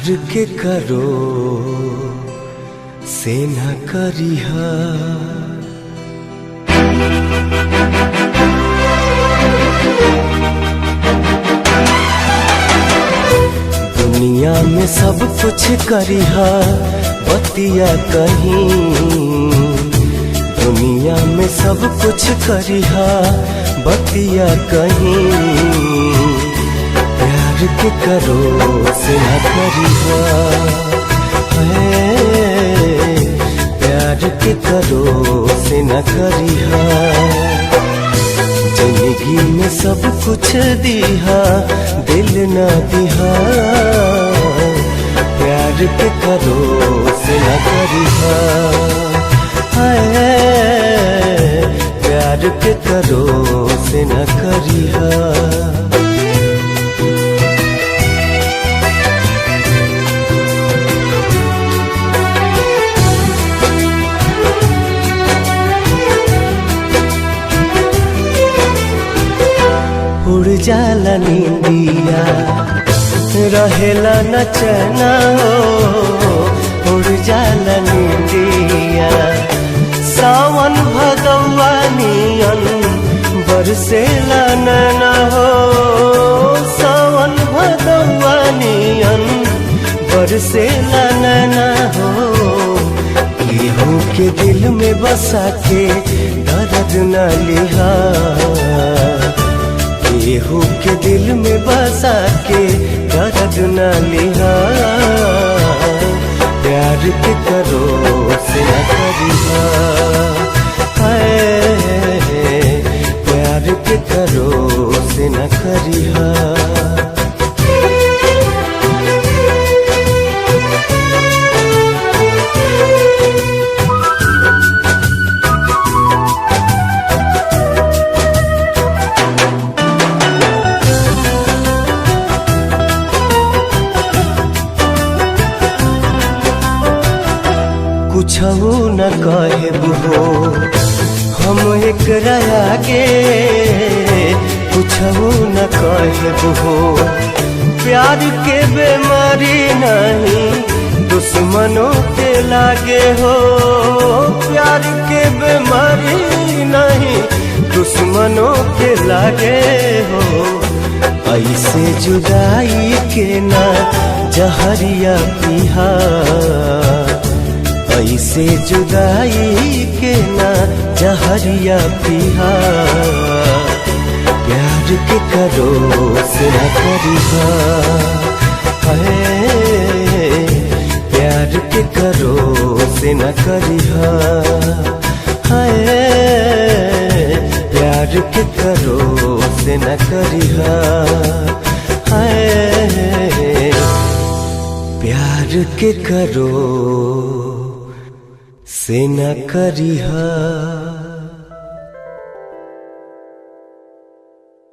प्यार के करो से न करिहा। दुनिया में सब कुछ करिहा बतिया कहीं, दुनिया में सब कुछ करिहा बतिया कहीं। प्यार के करो से न करिहा, प्यार के करो से न करिहा। जिंदगी में सब कुछ दिहा दिल न दिहा, प्यार के करो से न करिहा। प्यार के करो से न करिहा। उड़ जाला नींदिया रहेला न चैना हो, उड़ जाला नींदिया सावन भदौआ नियन बरसेला नैना हो, सावन भदौआ नियन बरसेला नैना हो। केहू के दिल में बसा के दर्द न लिहा, केहू के दिल में बसा के दर्द न लिहा। प्यार के करो से न करिहा, प्यार के करो से न करिहा। कुछहु न कहब हो हम एकरा आगे, कुछहु न कहब हो। प्यार के बेमारी नहीं दुश्मनों के लागे हो, प्यार के बेमारी नहीं दुश्मनों के लागे हो। ऐसे जुदाई के ना जहरिया पिहा, ऐसे जुदाई के ना जहरिया पिहा। प्यार के करो से न करिहा, प्यार के करो से न करिहा। प्यार के करो से न करिहा, प्यार के करो से न करिहा।